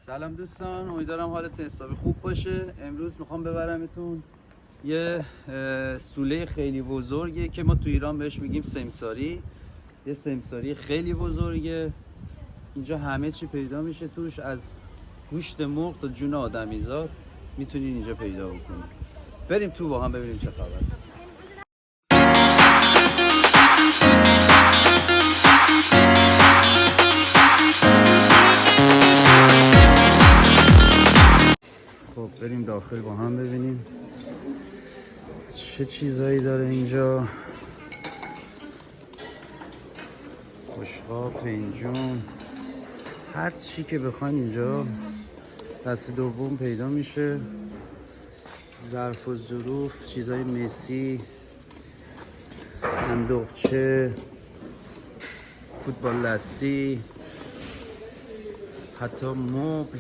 سلام دوستان، امیدوارم حالتون حسابی خوب باشه. امروز میخوام ببرمتون یه سوله خیلی بزرگه که ما تو ایران بهش میگیم سمساری. یه سمساری خیلی بزرگه. اینجا همه چی پیدا میشه توش، از گوشت مرغ تا جون آدمیزاد میتونین اینجا پیدا بکنید. بریم تو با هم ببینیم چه خبر. خب بریم داخل با هم ببینیم چه چیزایی داره اینجا. بشقاب، فنجون، هر چی که بخواین اینجا دست دوم پیدا میشه. ظرف و ظروف، چیزای مسی، صندوقچه، فوتبال دستی، حتی مبل،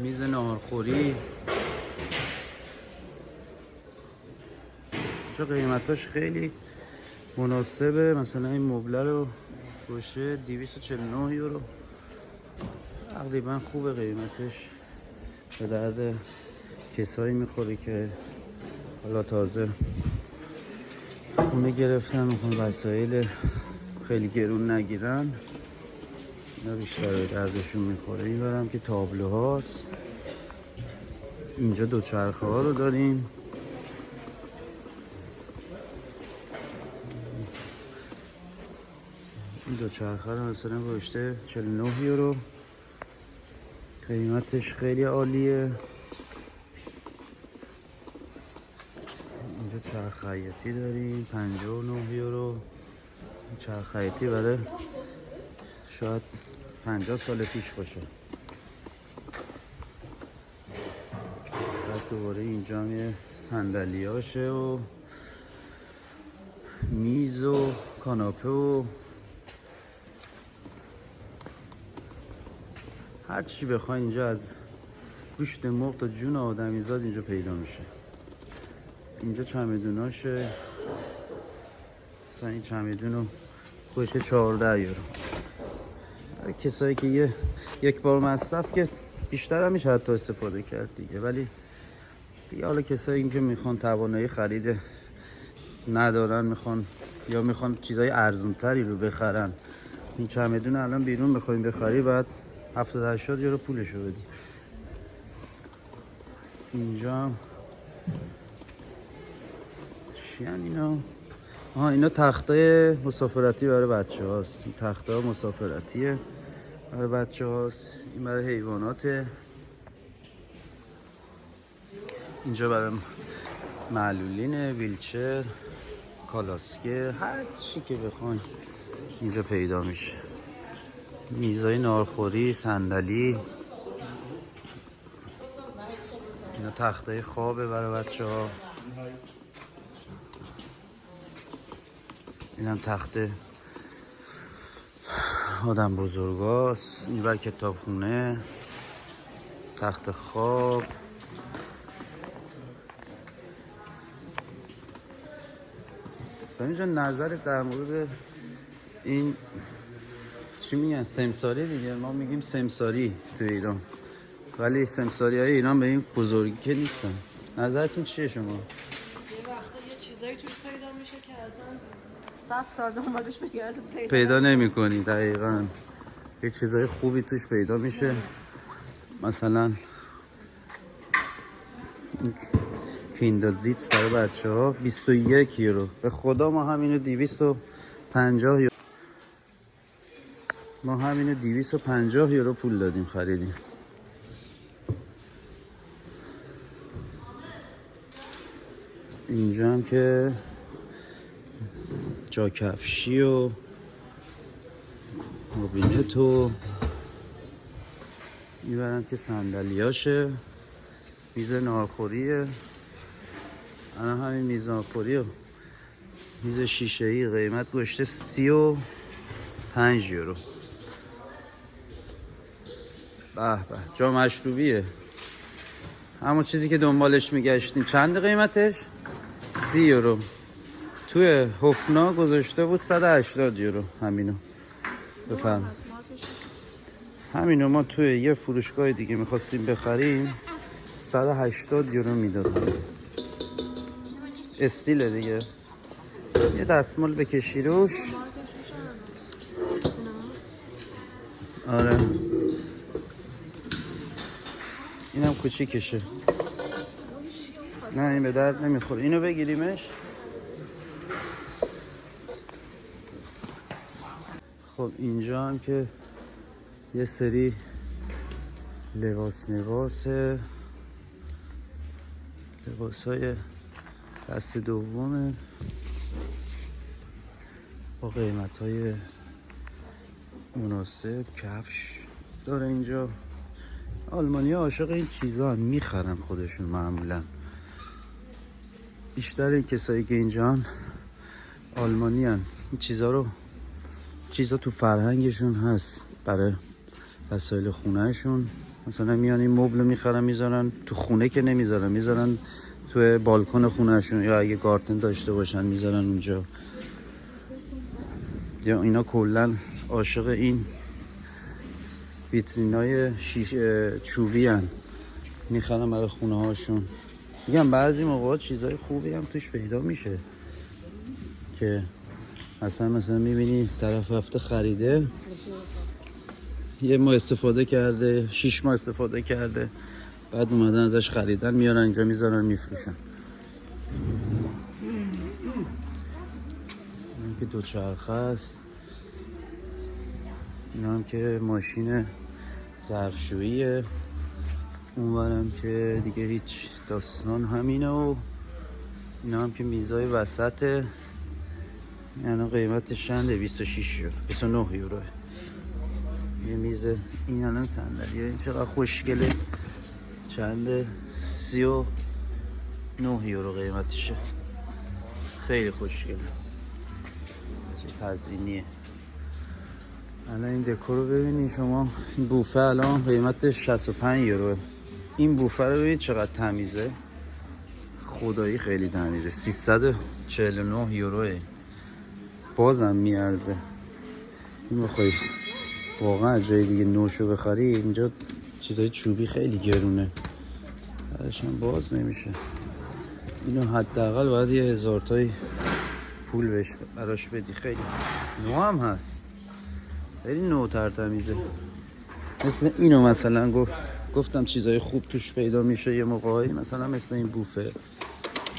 میز ناهارخوری. چه قیمتاش خیلی مناسبه. مثلا این مبله رو باشه 249 یورو، تقریبا خوبه قیمتش. به درد کسایی میخوره که حالا تازه خونه گرفتن، میخوان وسایل خیلی گرون نگیرن، اینا بیشتر به دردشون میخوره. این برم که تابلوهاست. اینجا دوچرخه ها رو داریم. این دوچرخه رو مثلا گذاشته 49 یورو، قیمتش خیلی عالیه. اینجا چرخ خیاطی داریم 59 یورو. چرخ خیاطی برای شاید 50 سال پیش باشه. بعد دوباره اینجا هم یه صندلیاشه و میز و کاناپه و هر چی بخواین اینجا از گوشت مرغ تا جون آدمیزاد اینجا پیدا میشه. اینجا چمدوناشه. مثلا این چمدون رو خودشه 14 یورو. کسایی که یک بار مصرف که بیشتر هم میشه حتی استفاده کرد دیگه، ولی حالا کسایی که میخوان توانایی خرید ندارن، میخوان چیزای ارزون تری رو بخرن، این چمدون الان بیرون بخوایم بخری بعد 70-80 یورو پولشو بدی. اینجا چی هم اینا؟ اینا تخته مسافرتی برای بچه هاست. این تخته ها مسافرتیه برای بچه هاست. این برای حیواناته. اینجا برای معلولینه، ویلچر، کالاسکه، هر چی که بخواین اینجا پیدا میشه. میزای ناهارخوری، صندلی. اینا تخته خوابه برای بچه ها. اینم تخته آدم بزرگاست. این بر کتابخونه، تخت خواب. اینجا نظرت در مورد این چی میگن؟ سمساری دیگه. ما میگیم سمساری تو ایران، ولی سمساری های ایران به این بزرگی که نیستن. نظرتون چیه شما؟ یه وقتا یه چیزایی توش پیدا میشه که اصلا 100 سال دنبالش بگرده پیدا نمی کنی. دقیقاً یه چیزای خوبی توش پیدا میشه. مثلا کیندرزیتس برای بچه ها 21 یورو. به خدا ما همینو 250 یورو، ما همینو 250 یورو پول دادیم خریدیم. اینجا هم که جا کفشی و موبیلت و میبرم که صندلیاشه. میز ناهارخوریه. الان همین میز ناهارخوری و میز شیشه‌ای قیمت گذاشته 35 یورو. به به، جا مشروبیه، همون چیزی که دنبالش میگشتیم. چند قیمتش؟ 30 یورو. توی هفنا گذاشته بود 180 یورو همینو. بفرم. همینو ما توی یه فروشگاه دیگه میخواستیم بخریم 180 یورو میداد. استیل دیگه. یه دستمال بکشی روش. آره اینم کوچیکشه. نه این به درد نمیخوره. اینو بگیریمش. خب اینجا هم که یه سری لباسای دست دومه با قیمت‌های مناسب. کفش داره اینجا. آلمانی‌ها عاشق این چیزا هم میخرن خودشون معمولا. بیشتر این کسایی که اینجا آلمانی هن این چیزا تو فرهنگشون هست. برای وسایل خونهشون مثلا میان این مبل میخرن میذارن تو خونه، که نمیذارن، میذارن تو بالکن خونهشون، یا اگه گاردن داشته باشن میذارن اونجا. یا اینا کلا عاشق این ویترینای چوبی هن میخرن برای خونه هاشون. میگم بعضی موقعات چیزای خوبی هم توش پیدا میشه که مثلا میبینی طرف رفته خریده، یه ماه استفاده کرده، 6 ماه استفاده کرده، بعد اومدن ازش خریدن میارن اینجا میذارن میفروشن. این که دوچرخه است. این هم که ماشین ظرفشوییه. اونورم که دیگه هیچ داستان همینه. و اینا هم که میزای وسطه. یعنی قیمتش چنده؟ 26 یورو، 29 یورو. یه میز این الان صندلیه این چقدر خوشگله. چنده؟ 39 یورو قیمتشه. خیلی خوشگله. چه تزیینیه. الان این دکور رو ببینید شما. این بوفه الان قیمتش 65 یوروه. این بوفه رو ببینید چقدر تمیزه. خدایی خیلی تمیزه. 349 یوروه. بازم میارزه. این بخوای واقعا از جای دیگه نوشو بخری، اینجا چیزای چوبی خیلی گرونه، بعدش هم باز نمیشه. اینو حداقل باید 1000 تای پول براش بدی. خیلی نو هم هست، خیلی نوتر تمیزه. مثل اینو مثلا گفتم چیزای خوب توش پیدا میشه یه موقعی، مثلا مثل این بوفه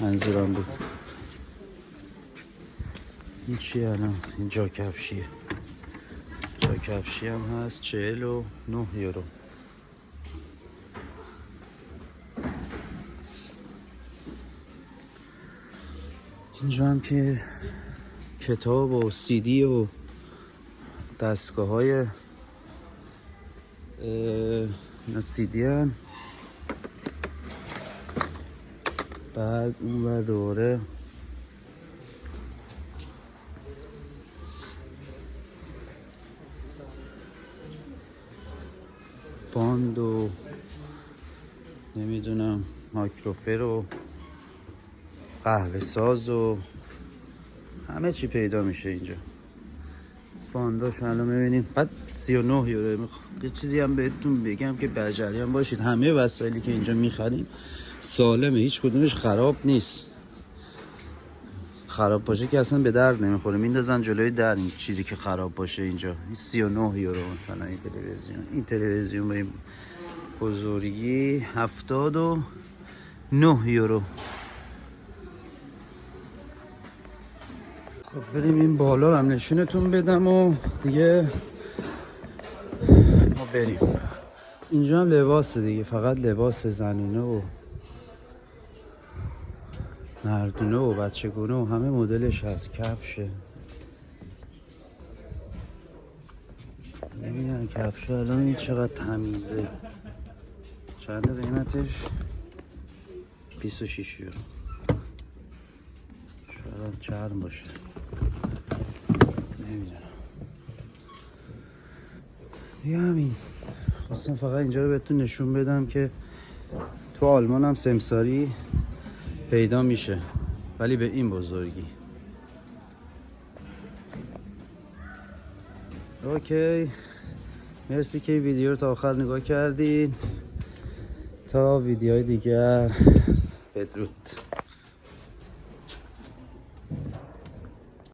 منظورم بود. این چیه الان؟ این جا کفشیه. جا کفشی هم هست 49 یورو. اینجا هم که کتاب و سی دی و دستگاه های اینا سی دی هن. بعد اون و دوره باند و نمیدونم مایکروفر و قهوه ساز و همه چی پیدا میشه اینجا. بانداش الان میبینیم. بعد 39 یورو. یه چیزی هم بهتون بگم که در جریان باشید، همه وسایلی که اینجا میخرین سالمه، هیچ کدومش خراب نیست. خراب باشه که اصلا به درد نمیخوره، میندازن جلوی در این چیزی که خراب باشه. اینجا 39 یورو مثلا این تلویزیون به بزرگی 79 یورو. خب بریم این بالا هم نشونتون بدم و دیگه ما بریم. اینجا هم لباس دیگه، فقط لباس زنونه و مردونه و بچگونه و همه مدلش هست. کفشه. ببینم کفشه الان این چقدر تمیزه. چنده قیمتش؟ 26 یورو. شاید چرم باشه، نمیدونم. دیگه همین. خواستم فقط اینجا رو بهتون نشون بدم که تو آلمان هم سمساری پیدا میشه، ولی به این بزرگی. اوکی مرسی که ویدیو رو تا آخر نگاه کردین. تا ویدیوهای دیگر بدرود.